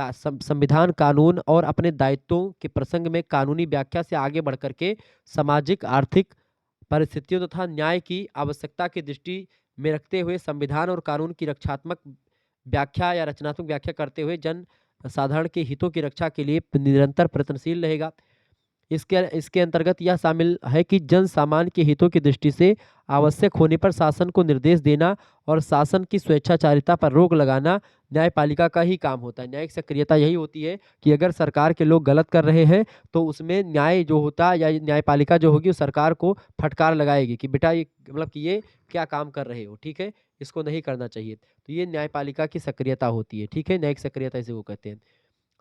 संविधान, कानून और अपने दायित्वों के प्रसंग में कानूनी व्याख्या से आगे बढ़ करके सामाजिक आर्थिक परिस्थितियों तथा न्याय की आवश्यकता की दृष्टि में रखते हुए संविधान और कानून की रक्षात्मक व्याख्या या रचनात्मक व्याख्या करते हुए जन साधारण के हितों की रक्षा के लिए निरंतर प्रयत्नशील रहेगा। इसके अंतर्गत यह शामिल है कि जन सामान्य के हितों की दृष्टि से आवश्यक होने पर शासन को निर्देश देना और शासन की स्वेच्छाचारिता पर रोक लगाना न्यायपालिका का ही काम होता है। न्यायिक सक्रियता यही होती है कि अगर सरकार के लोग गलत कर रहे हैं तो उसमें न्याय जो होता है या न्यायपालिका जो होगी वो सरकार को फटकार लगाएगी कि बेटा ये मतलब कि ये क्या काम कर रहे हो। ठीक है। इसको नहीं करना चाहिए। तो ये न्यायपालिका की सक्रियता होती है। ठीक है। न्यायिक सक्रियता इसे वो कहते हैं।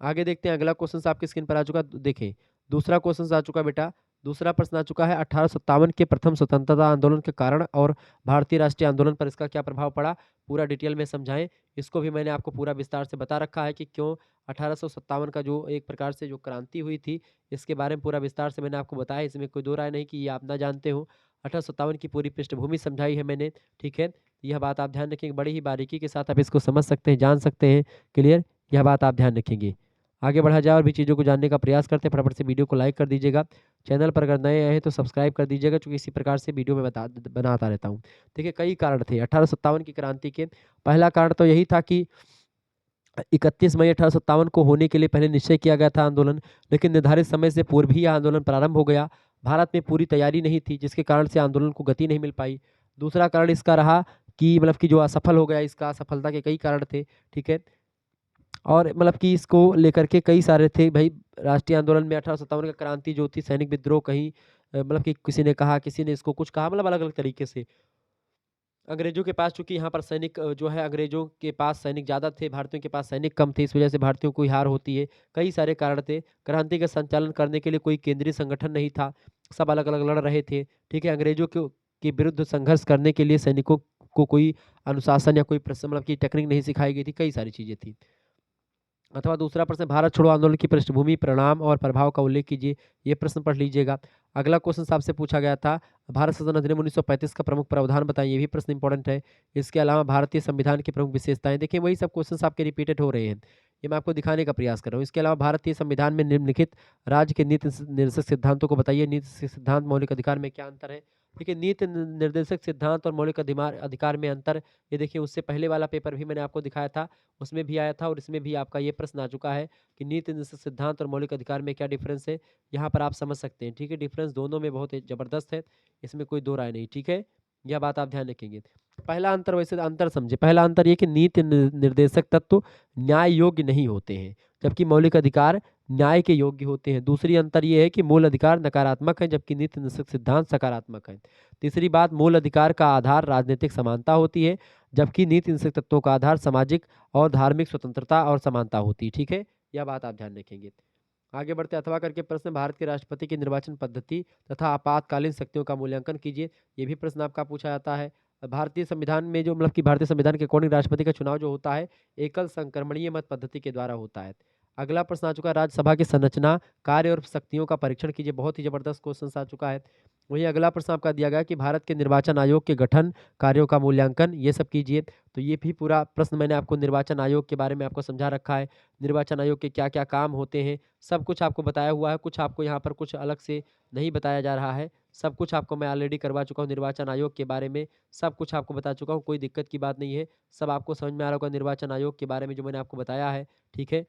आगे देखते हैं, अगला क्वेश्चन आपकी स्क्रीन पर आ चुका। देखें दूसरा क्वेश्चन आ चुका बेटा। दूसरा प्रश्न आ चुका है, 1857 के प्रथम स्वतंत्रता आंदोलन के कारण और भारतीय राष्ट्रीय आंदोलन पर इसका क्या प्रभाव पड़ा? पूरा डिटेल में समझाएं। इसको भी मैंने आपको पूरा विस्तार से बता रखा है कि क्यों 1857 का जो एक प्रकार से जो क्रांति हुई थी, इसके बारे में पूरा विस्तार से मैंने आपको बताया। इसमें कोई दो राय नहीं कि ये आप ना जानते हो। 1857 की पूरी पृष्ठभूमि समझाई है मैंने। ठीक है। यह बात आप ध्यान रखेंगे, बड़ी ही बारीकी के साथ आप इसको समझ सकते हैं, जान सकते हैं। क्लियर। यह बात आप ध्यान रखेंगे। आगे बढ़ा जाए और भी चीज़ों को जानने का प्रयास करते हैं। फटाफट से वीडियो को लाइक कर दीजिएगा। चैनल पर अगर नए आए हैं तो सब्सक्राइब कर दीजिएगा, क्योंकि इसी प्रकार से वीडियो में बनाता रहता हूँ। देखिए कई कारण थे 1857 की क्रांति के। पहला कारण तो यही था कि 31 मई 1857 को होने के लिए पहले निश्चय किया गया था आंदोलन, लेकिन निर्धारित समय से पूर्व ही यह आंदोलन प्रारंभ हो गया। भारत में पूरी तैयारी नहीं थी, जिसके कारण से आंदोलन को गति नहीं मिल पाई। दूसरा कारण इसका रहा कि मतलब कि जो असफल हो गया, इसका असफलता के कई कारण थे। ठीक है। और मतलब कि इसको लेकर के कई सारे थे भाई राष्ट्रीय आंदोलन में 1857 का क्रांति जो थी, सैनिक विद्रोह कहीं मतलब कि किसी ने कहा, किसी ने इसको कुछ कहा, मतलब अलग-अलग तरीके से। अंग्रेज़ों के पास चूँकि यहाँ पर सैनिक जो है अंग्रेज़ों के पास सैनिक ज़्यादा थे, भारतीयों के पास सैनिक कम थे, इस वजह से भारतीयों को ही हार होती है। कई सारे कारण थे। क्रांति का संचालन करने के लिए कोई केंद्रीय संगठन नहीं था, सब अलग-अलग लड़ रहे थे, ठीक है? अंग्रेज़ों के विरुद्ध संघर्ष करने के लिए सैनिकों को कोई अनुशासन या कोई मतलब की टेक्निक नहीं सिखाई गई थी, कई सारी चीज़ें थी। अथवा दूसरा प्रश्न, भारत छोड़ो आंदोलन की पृष्ठभूमि, परिणाम और प्रभाव का उल्लेख कीजिए। ये प्रश्न पढ़ लीजिएगा। अगला क्वेश्चन आपसे पूछा गया था, भारत शासन अधिनियम 1935 का प्रमुख प्रावधान बताइए। ये भी प्रश्न इंपॉर्टेंट है। इसके अलावा भारतीय संविधान की प्रमुख विशेषताएं। देखिए वही सब क्वेश्चन आपके रिपीटेड हो रहे हैं, ये मैं आपको दिखाने का प्रयास कर रहा हूँ। इसके अलावा भारतीय संविधान में निम्नलिखित राज्य के नीति निर्देशक सिद्धांतों को बताइए। नीति सिद्धांत मौलिक अधिकार में क्या अंतर है? देखिए नीति निर्देशक सिद्धांत और मौलिक अधिकार में अंतर, ये देखिए उससे पहले वाला पेपर भी मैंने आपको दिखाया था, उसमें भी आया था और इसमें भी आपका ये प्रश्न आ चुका है कि नीति निर्देशक सिद्धांत और मौलिक अधिकार में क्या डिफरेंस है। यहाँ पर आप समझ सकते हैं, ठीक है? डिफरेंस दोनों में बहुत ही ज़बरदस्त है, इसमें कोई दो राय नहीं, ठीक है? यह बात आप ध्यान रखेंगे। पहला अंतर, वैसे अंतर समझे, पहला अंतर ये कि नीति निर्देशक तत्व न्याय योग्य नहीं होते हैं, जबकि मौलिक अधिकार न्याय के योग्य होते हैं। दूसरी अंतर ये है कि मूल अधिकार नकारात्मक है, जबकि नीति निर्देशक सिद्धांत सकारात्मक है। तीसरी बात, मूल अधिकार का आधार राजनीतिक समानता होती है, जबकि नीति निर्देशक तत्वों का आधार सामाजिक और धार्मिक स्वतंत्रता और समानता होती है, ठीक है? यह बात आप ध्यान रखेंगे। आगे बढ़ते अथवा करके प्रश्न, भारत के राष्ट्रपति की निर्वाचन पद्धति तथा आपातकालीन शक्तियों का मूल्यांकन कीजिए। ये भी प्रश्न आपका पूछा जाता है। भारतीय संविधान में जो मतलब कि भारतीय संविधान के अकॉर्डिंग राष्ट्रपति का चुनाव जो होता है, एकल संक्रमणीय मत पद्धति के द्वारा होता है। अगला प्रश्न आ चुका है, राज्यसभा की संरचना, कार्य और शक्तियों का परीक्षण कीजिए। बहुत ही जबरदस्त क्वेश्चन आ चुका है। वहीं अगला प्रश्न आपका दिया गया कि भारत के निर्वाचन आयोग के गठन, कार्यों का मूल्यांकन, ये सब कीजिए। तो ये भी पूरा प्रश्न मैंने आपको निर्वाचन आयोग के बारे में आपको समझा रखा है। निर्वाचन आयोग के क्या-क्या काम होते हैं, सब कुछ आपको बताया हुआ है। कुछ आपको यहाँ पर कुछ अलग से नहीं बताया जा रहा है। सब कुछ आपको मैं ऑलरेडी करवा चुका हूँ निर्वाचन आयोग के बारे में, सब कुछ आपको बता चुका हूँ, कोई दिक्कत की बात नहीं है। सब आपको समझ में आ रहा होगा निर्वाचन आयोग के बारे में जो मैंने आपको बताया है, ठीक है?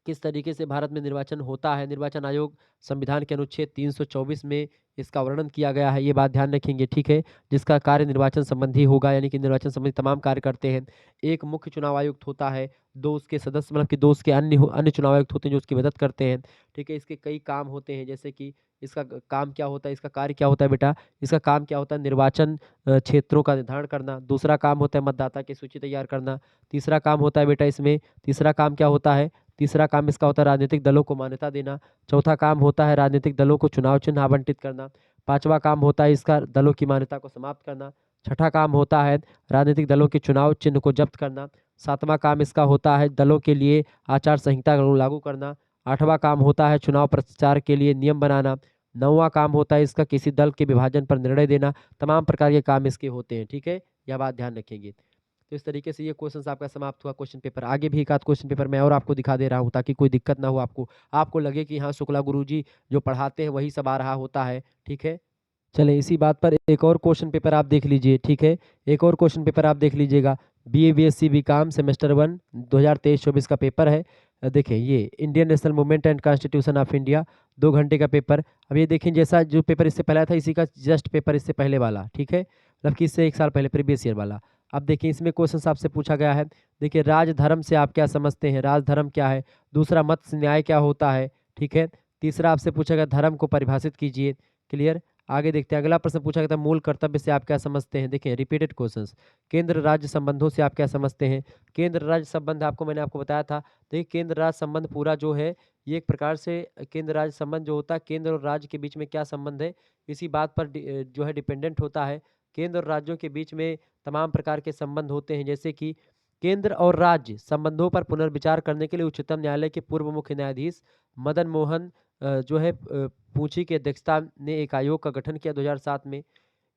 किस तरीके से भारत में निर्वाचन होता है। निर्वाचन आयोग संविधान के अनुच्छेद 324 में इसका वर्णन किया गया है, ये बात ध्यान रखेंगे, ठीक है? जिसका कार्य निर्वाचन संबंधी होगा, यानी कि निर्वाचन संबंधी तमाम कार्य करते हैं। एक मुख्य चुनाव आयुक्त होता है, 2 उसके सदस्य मतलब कि 2 उसके अन्य चुनाव आयुक्त होते हैं जो उसकी मदद करते हैं, ठीक है? इसके कई काम होते हैं, जैसे कि इसका काम क्या होता है, इसका कार्य क्या होता है बेटा? इसका काम क्या होता है, निर्वाचन क्षेत्रों का निर्धारण करना। दूसरा काम होता है मतदाता की सूची तैयार करना। तीसरा काम होता है बेटा इसमें, तीसरा काम क्या होता है? तीसरा काम इसका होता है राजनीतिक दलों को मान्यता देना। चौथा काम होता है राजनीतिक दलों को चुनाव चिन्ह आवंटित करना। पाँचवां काम होता है इसका दलों की मान्यता को समाप्त करना। छठा काम होता है राजनीतिक दलों के चुनाव चिन्ह को जब्त करना। सातवां काम इसका होता है दलों के लिए आचार संहिता लागू करना। आठवां काम होता है चुनाव प्रचार के लिए नियम बनाना। नौवां काम होता है इसका किसी दल के विभाजन पर निर्णय देना। तमाम प्रकार के काम इसके होते हैं, ठीक है? यह बात ध्यान रखेंगे। तो इस तरीके से ये क्वेश्चन आपका समाप्त हुआ क्वेश्चन पेपर। आगे भी एक आध क्वेश्चन पेपर मैं और आपको दिखा दे रहा हूँ ताकि कोई दिक्कत ना हो आपको। आपको लगे कि हाँ शुक्ला गुरुजी जो पढ़ाते हैं वही सब आ रहा होता है, ठीक है? चलिए इसी बात पर एक और क्वेश्चन पेपर आप देख लीजिए, ठीक है? एक और क्वेश्चन पेपर आप देख लीजिएगा। बीए बीएससी बीकॉम सेमेस्टर 1 2023-24 का पेपर है। देखिए ये Indian national movement and constitution of India, 2 घंटे का पेपर। अब ये देखें जैसा जो पेपर इससे पहले आया था इसी का जस्ट पेपर इससे पहले वाला, ठीक है? मतलब कि इससे 1 साल पहले प्रीवियस ईयर वाला। अब देखिए इसमें क्वेश्चन आपसे पूछा गया है। देखिए राजधर्म से आप क्या समझते हैं? राजधर्म क्या है? दूसरा मत न्याय क्या होता है? ठीक है? तीसरा आपसे पूछा गया धर्म को परिभाषित कीजिए। क्लियर? आगे देखते हैं। अगला प्रश्न पूछा गया था मूल कर्तव्य से आप क्या समझते हैं? देखिए रिपीटेड क्वेश्चंस। केंद्र राज्य संबंधों से आप क्या समझते हैं? केंद्र राज्य संबंध आपको मैंने आपको बताया था। देखिए केंद्र राज्य संबंध पूरा जो है ये एक प्रकार से केंद्र राज्य संबंध जो होता है केंद्र और राज्य के बीच में क्या संबंध है इसी बात पर जो है डिपेंडेंट होता है। केंद्र और राज्यों के बीच में तमाम प्रकार के संबंध होते हैं, जैसे कि केंद्र और राज्य संबंधों पर पुनर्विचार करने के लिए उच्चतम न्यायालय के पूर्व मुख्य न्यायाधीश मदन मोहन जो है पूंची की अध्यक्षता ने एक आयोग का गठन किया 2007 में।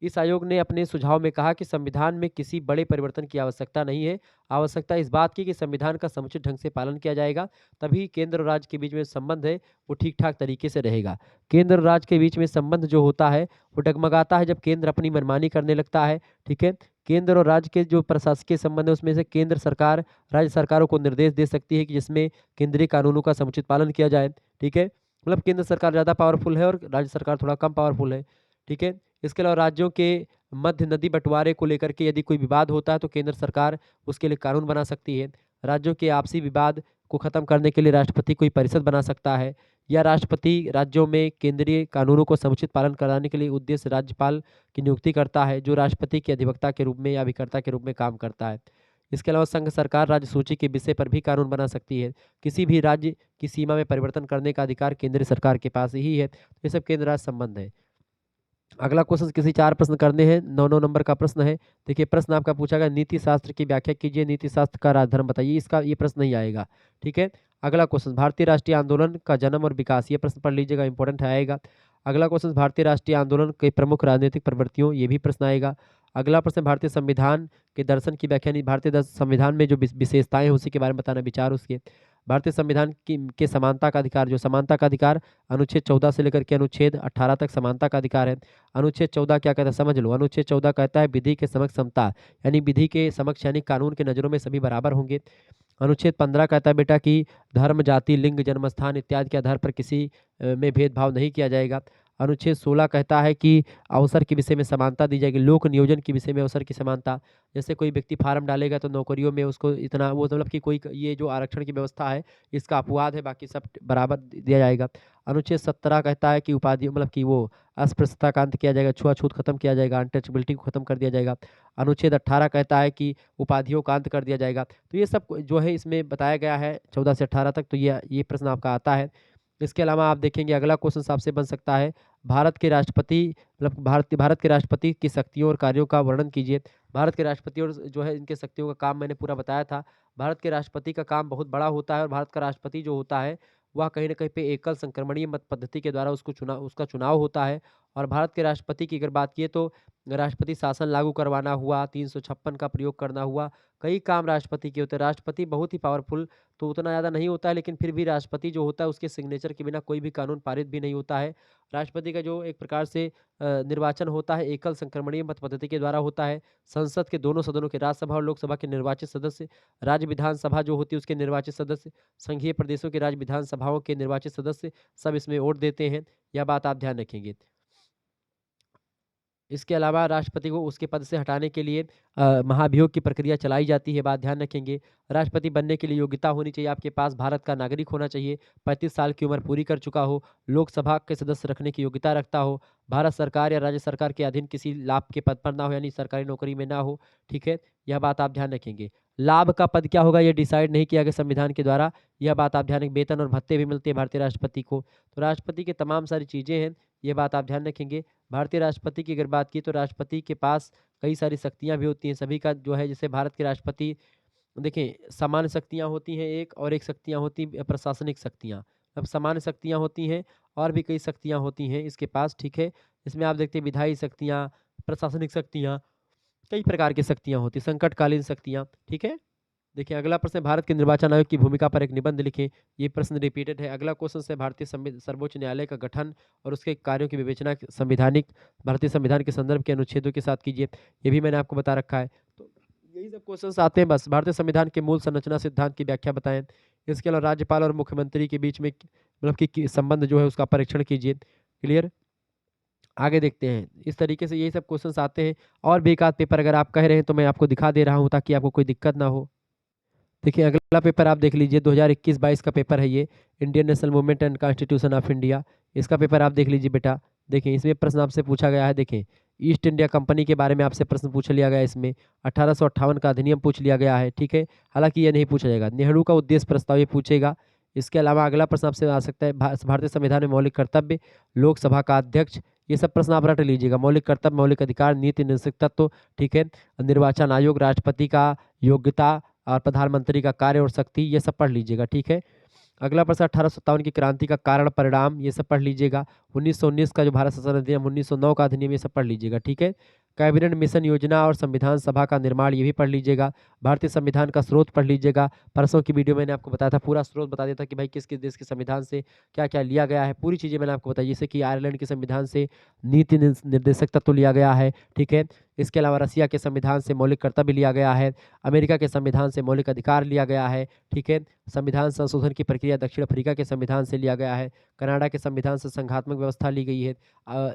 इस आयोग ने अपने सुझाव में कहा कि संविधान में किसी बड़े परिवर्तन की आवश्यकता नहीं है। आवश्यकता इस बात की कि संविधान का समुचित ढंग से पालन किया जाएगा, तभी केंद्र और राज्य के बीच में संबंध है वो ठीक-ठाक तरीके से रहेगा। केंद्र और राज्य के बीच में संबंध जो होता है वो डगमगाता है जब केंद्र अपनी मनमानी करने लगता है, ठीक है? केंद्र और राज्य के जो प्रशासकीय संबंध है उसमें से केंद्र सरकार राज्य सरकारों को निर्देश दे सकती है कि जिसमें केंद्रीय कानूनों का समुचित पालन किया जाए, ठीक है? मतलब केंद्र सरकार ज़्यादा पावरफुल है और राज्य सरकार थोड़ा कम पावरफुल है, ठीक है? इसके अलावा राज्यों के मध्य नदी बँटवारे को लेकर के यदि कोई विवाद होता है तो केंद्र सरकार उसके लिए कानून बना सकती है। राज्यों के आपसी विवाद को खत्म करने के लिए राष्ट्रपति कोई परिषद बना सकता है, या राष्ट्रपति राज्यों में केंद्रीय कानूनों को समुचित पालन कराने के लिए उद्देश्य राज्यपाल की नियुक्ति करता है, जो राष्ट्रपति के अधिवक्ता के रूप में या अभिकर्ता के रूप में काम करता है। इसके अलावा संघ सरकार राज्य सूची के विषय पर भी कानून बना सकती है। किसी भी राज्य की सीमा में परिवर्तन करने का अधिकार केंद्र सरकार के पास ही है। ये सब केंद्र राज्य संबंध है। अगला क्वेश्चन किसी 4 प्रश्न करने हैं, 9-9 नंबर का प्रश्न है। देखिए प्रश्न आपका पूछा गया, नीति शास्त्र की व्याख्या कीजिए, नीति शास्त्र का राजधर्म बताइए। इसका ये प्रश्न नहीं आएगा, ठीक है। अगला क्वेश्चन, भारतीय राष्ट्रीय आंदोलन का जन्म और विकास, ये प्रश्न पढ़ लीजिएगा, इंपॉर्टेंट आएगा। अगला क्वेश्चन, भारतीय राष्ट्रीय आंदोलन के प्रमुख राजनीतिक प्रवृत्तियों, ये भी प्रश्न आएगा। अगला प्रश्न, भारतीय संविधान के दर्शन की व्याख्या, भारतीय संविधान में जो विशेषताएं हैं उसी के बारे में बताना, विचार उसके। भारतीय संविधान की के समानता का अधिकार, जो समानता का अधिकार अनुच्छेद 14 से लेकर के अनुच्छेद 18 तक समानता का अधिकार है। अनुच्छेद 14 क्या कहता है, समझ लो। अनुच्छेद 14 कहता है विधि के समक्ष समता, यानी विधि के समक्ष यानी कानून के नज़रों में सभी बराबर होंगे। अनुच्छेद 15 कहता है बेटा कि धर्म, जाति, लिंग, जन्मस्थान इत्यादि के आधार पर किसी में भेदभाव नहीं किया जाएगा। अनुच्छेद 16 कहता है कि अवसर के विषय में समानता दी जाएगी, लोक नियोजन के विषय में अवसर की समानता। जैसे कोई व्यक्ति फार्म डालेगा तो नौकरियों में उसको इतना वो मतलब कि कोई ये जो आरक्षण की व्यवस्था है इसका अपवाद है, बाकी सब बराबर दिया जाएगा। अनुच्छेद 17 कहता है कि उपाधि मतलब कि वो अस्पृश्यता का अंत किया जाएगा, छुआछूत खत्म किया जाएगा, अनटचबिलिटी को खत्म कर दिया जाएगा। अनुच्छेद 18 कहता है कि उपाधियों का अंत कर दिया जाएगा। तो ये सब जो है इसमें बताया गया है 14 से 18 तक, तो ये प्रश्न आपका आता है। इसके अलावा आप देखेंगे अगला क्वेश्चन आपसे बन सकता है, भारत के राष्ट्रपति मतलब भारत के राष्ट्रपति की शक्तियों और कार्यों का वर्णन कीजिए। भारत के राष्ट्रपति और जो है इनके शक्तियों का काम मैंने पूरा बताया था। भारत के राष्ट्रपति का काम बहुत बड़ा होता है, और भारत का राष्ट्रपति जो होता है वह कहीं न कहीं पे एकल संक्रमणीय मत पद्धति के द्वारा उसका चुनाव होता है। और भारत के राष्ट्रपति की अगर बात किए तो राष्ट्रपति शासन लागू करवाना हुआ, 356 का प्रयोग करना हुआ, कई काम राष्ट्रपति के होते हैं। राष्ट्रपति बहुत ही पावरफुल तो उतना ज़्यादा नहीं होता है, लेकिन फिर भी राष्ट्रपति जो होता है उसके सिग्नेचर के बिना कोई भी कानून पारित भी नहीं होता है। राष्ट्रपति का जो एक प्रकार से निर्वाचन होता है एकल संक्रमणीय मत पद्धति के द्वारा होता है। संसद के दोनों सदनों के, राज्यसभा और लोकसभा के निर्वाचित सदस्य, राज्य विधानसभा जो होती है उसके निर्वाचित सदस्य, संघीय प्रदेशों के राज्य विधानसभाओं के निर्वाचित सदस्य सब इसमें वोट देते हैं। यह बात आप ध्यान रखेंगे। इसके अलावा राष्ट्रपति को उसके पद से हटाने के लिए महाभियोग की प्रक्रिया चलाई जाती है, बात ध्यान रखेंगे। राष्ट्रपति बनने के लिए योग्यता होनी चाहिए आपके पास, भारत का नागरिक होना चाहिए, 35 साल की उम्र पूरी कर चुका हो, लोकसभा के सदस्य रखने की योग्यता रखता हो, भारत सरकार या राज्य सरकार के अधीन किसी लाभ के पद पर ना हो, यानी सरकारी नौकरी में ना हो, ठीक है। यह बात आप ध्यान रखेंगे। लाभ का पद क्या होगा ये डिसाइड नहीं किया गया संविधान के द्वारा, यह बात आप ध्यान रखें। वेतन और भत्ते भी मिलते हैं भारतीय राष्ट्रपति को। तो राष्ट्रपति के तमाम सारी चीज़ें हैं, ये बात आप ध्यान रखेंगे। भारतीय राष्ट्रपति की अगर बात की तो राष्ट्रपति के पास कई सारी शक्तियाँ भी होती हैं सभी का जो है, जैसे भारत के राष्ट्रपति देखिए सामान्य शक्तियाँ होती हैं एक, और एक शक्तियाँ होती प्रशासनिक शक्तियाँ। अब सामान्य शक्तियाँ होती हैं और भी कई शक्तियाँ होती हैं इसके पास, ठीक है। इसमें आप देखते हैं विधायी शक्तियाँ, प्रशासनिक शक्तियाँ, कई प्रकार की शक्तियाँ होती हैं, संकटकालीन शक्तियाँ, ठीक है। देखिए अगला प्रश्न है, भारत के निर्वाचन आयोग की भूमिका पर एक निबंध लिखें। ये प्रश्न रिपीटेड है। अगला क्वेश्चन है, भारतीय सर्वोच्च न्यायालय का गठन और उसके कार्यों की विवेचना संविधानिक भारतीय संविधान के संदर्भ के अनुच्छेदों के साथ कीजिए। ये भी मैंने आपको बता रखा है। तो यही सब क्वेश्चन आते हैं बस। भारतीय संविधान के मूल संरचना सिद्धांत की व्याख्या बताएं। इसके अलावा राज्यपाल और मुख्यमंत्री के बीच में मतलब कि संबंध जो है उसका परीक्षण कीजिए। क्लियर, आगे देखते हैं। इस तरीके से यही सब क्वेश्चंस आते हैं। और भी एक आध पेपर अगर आप कह रहे हैं तो मैं आपको दिखा दे रहा हूँ ताकि आपको कोई दिक्कत ना हो। देखिए अगला पेपर आप देख लीजिए, 2021-22 का पेपर है ये, Indian national movement and constitution of India. इसका पेपर आप देख लीजिए बेटा। देखिए इसमें प्रश्न आपसे पूछा गया है, देखें ईस्ट इंडिया कंपनी के बारे में आपसे प्रश्न पूछ लिया गया है। इसमें 1858 का अधिनियम पूछ लिया गया है, ठीक है। हालांकि ये नहीं पूछा जाएगा। नेहरू का उद्देश्य प्रस्ताव ये पूछेगा। इसके अलावा अगला प्रश्न आपसे आ सकता है, भारतीय संविधान में मौलिक कर्तव्य, लोकसभा का अध्यक्ष, ये सब प्रश्न आप रट लीजिएगा। मौलिक कर्तव्य, मौलिक अधिकार, नीति निश्चित तत्व, ठीक है। निर्वाचन आयोग, राष्ट्रपति का योग्यता और प्रधानमंत्री का कार्य और शक्ति, ये सब पढ़ लीजिएगा, ठीक है। अगला प्रश्न 1857 की क्रांति का कारण परिणाम, ये सब पढ़ लीजिएगा। 1919 का जो भारत शासन अधिनियम, 1909 का अधिनियम, ये सब पढ़ लीजिएगा, ठीक है। कैबिनेट मिशन योजना और संविधान सभा का निर्माण, ये भी पढ़ लीजिएगा। भारतीय संविधान का स्रोत पढ़ लीजिएगा। परसों की वीडियो मैंने आपको बताया था, पूरा स्रोत बता दिया था कि भाई किस किस देश के संविधान से क्या क्या लिया गया है, पूरी चीज़ें मैंने आपको बताई। जैसे कि आयरलैंड के संविधान से नीति निर्देशक तत्व लिया गया है, ठीक है। इसके अलावा रसिया के संविधान से मौलिक कर्तव्य लिया गया है। अमेरिका के संविधान से मौलिक अधिकार लिया गया है, ठीक है। संविधान संशोधन की प्रक्रिया दक्षिण अफ्रीका के संविधान से लिया गया है। कनाडा के संविधान से संघात्मक व्यवस्था ली गई है।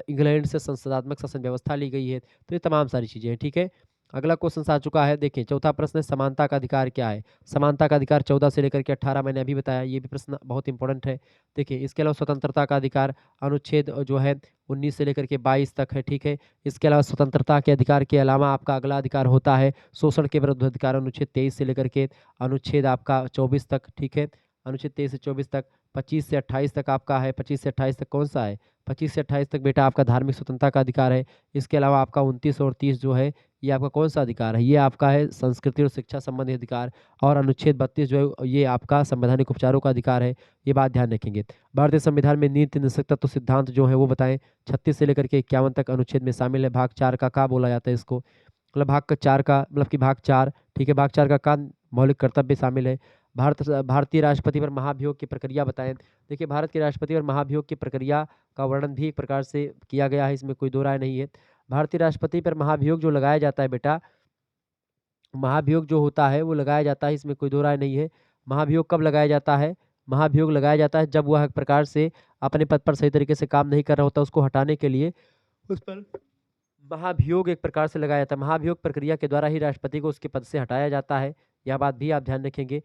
इंग्लैंड से संसदात्मक शासन व्यवस्था ली गई है। तो ये तमाम सारी चीज़ें हैं, ठीक है। अगला क्वेश्चन आ चुका है, देखिए चौथा प्रश्न है, समानता का अधिकार क्या है? समानता का अधिकार 14 से लेकर के 18 मैंने अभी बताया, ये भी प्रश्न बहुत इंपॉर्टेंट है। देखिए इसके अलावा स्वतंत्रता का अधिकार अनुच्छेद जो है 19 से लेकर के 22 तक है, ठीक है। इसके अलावा स्वतंत्रता के अधिकार के अलावा आपका अगला अधिकार होता है शोषण के विरुद्ध अधिकार, अनुच्छेद 23 से लेकर के अनुच्छेद आपका 24 तक, ठीक है। अनुच्छेद 23 से 24 तक, 25 से 28 तक आपका है, 25 से 28 तक कौन सा है? 25 से 28 तक बेटा आपका धार्मिक स्वतंत्रता का अधिकार है। इसके अलावा आपका 29 और 30 जो है ये आपका कौन-सा अधिकार है? ये आपका है संस्कृति और शिक्षा संबंधी अधिकार, और अनुच्छेद 32 जो है ये आपका संवैधानिक उपचारों का अधिकार है। ये बात ध्यान रखेंगे। भारतीय संविधान में नीति निषेध तत्व सिद्धांत जो है वो बताएँ। 36 से लेकर के 51 तक अनुच्छेद में शामिल है। भाग 4 का क्या बोला जाता है इसको? मतलब भाग का 4 का मतलब कि भाग 4, ठीक है, भाग 4 का क्या मौलिक कर्तव्य शामिल है? भारतीय राष्ट्रपति पर महाभियोग की प्रक्रिया बताएँ। देखिए भारत के राष्ट्रपति और महाभियोग की प्रक्रिया का वर्णन भी एक प्रकार से किया गया है, इसमें कोई दो राय नहीं है। भारतीय राष्ट्रपति पर महाभियोग जो लगाया जाता है बेटा, महाभियोग जो होता है वो लगाया जाता है, इसमें कोई दो राय नहीं है। महाभियोग कब लगाया जाता है? महाभियोग लगाया जाता है जब वह एक प्रकार से अपने पद पर सही तरीके से काम नहीं कर रहा होता, उसको हटाने के लिए उस पर महाभियोग एक प्रकार से लगाया जाता है। महाभियोग प्रक्रिया के द्वारा ही राष्ट्रपति को उसके पद से हटाया जाता है, यह बात भी आप ध्यान रखेंगे।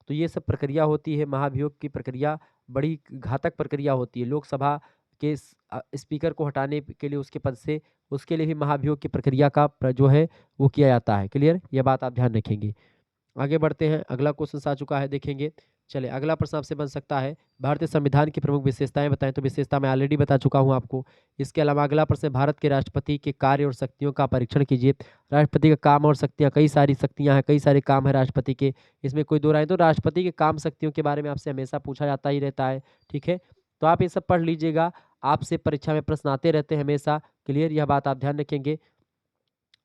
तो ये सब प्रक्रिया होती है, महाभियोग की प्रक्रिया बड़ी घातक प्रक्रिया होती है। लोकसभा के स्पीकर को हटाने के लिए उसके पद से, उसके लिए भी महाभियोग की प्रक्रिया का जो है वो किया जाता है। क्लियर? ये बात आप ध्यान रखेंगे। आगे बढ़ते हैं, अगला क्वेश्चन आ चुका है, देखेंगे। चलिए अगला प्रश्न आपसे बन सकता है, भारतीय संविधान की प्रमुख विशेषताएं बताएं। तो विशेषता मैं ऑलरेडी बता चुका हूं आपको। इसके अलावा अगला प्रश्न है, भारत के राष्ट्रपति के कार्य और शक्तियों का परीक्षण कीजिए। राष्ट्रपति का काम और शक्तियां, कई सारी शक्तियां हैं, कई सारे काम है राष्ट्रपति के, इसमें कोई दो राय। तो राष्ट्रपति के काम शक्तियों के बारे में आपसे हमेशा पूछा जाता ही रहता है, ठीक है। तो आप ये सब पढ़ लीजिएगा, आपसे परीक्षा में प्रश्न आते रहते हैं हमेशा। क्लियर? यह बात आप ध्यान रखेंगे।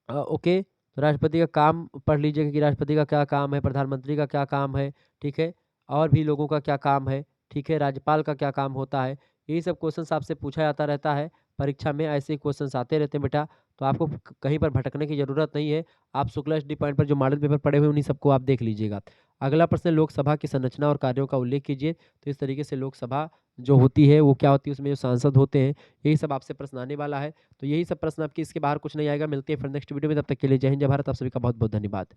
ओके, तो राष्ट्रपति का काम पढ़ लीजिएगा कि राष्ट्रपति का क्या काम है, प्रधानमंत्री का क्या काम है, ठीक है, और भी लोगों का क्या काम है, ठीक है, राज्यपाल का क्या काम होता है। यही सब क्वेश्चंस आपसे पूछा जाता रहता है परीक्षा में, ऐसे ही क्वेश्चंस आते रहते हैं बेटा। तो आपको कहीं पर भटकने की ज़रूरत नहीं है। आप शुक्ला एसडी पॉइंट पर जो मॉडल पेपर पड़े हुए हैं उन्हीं सबको आप देख लीजिएगा। अगला प्रश्न है, लोकसभा की संरचना और कार्यों का उल्लेख कीजिए। तो इस तरीके से लोकसभा जो होती है वो क्या होती है, उसमें जो सांसद होते हैं, यही सब आपसे प्रश्न आने वाला है। तो यही सब प्रश्न आपके, इसके बाहर कुछ नहीं आएगा। मिलते हैं फिर नेक्स्ट वीडियो में, तब तक के लिए जय हिंद जय भारत। आप सभी का बहुत बहुत धन्यवाद।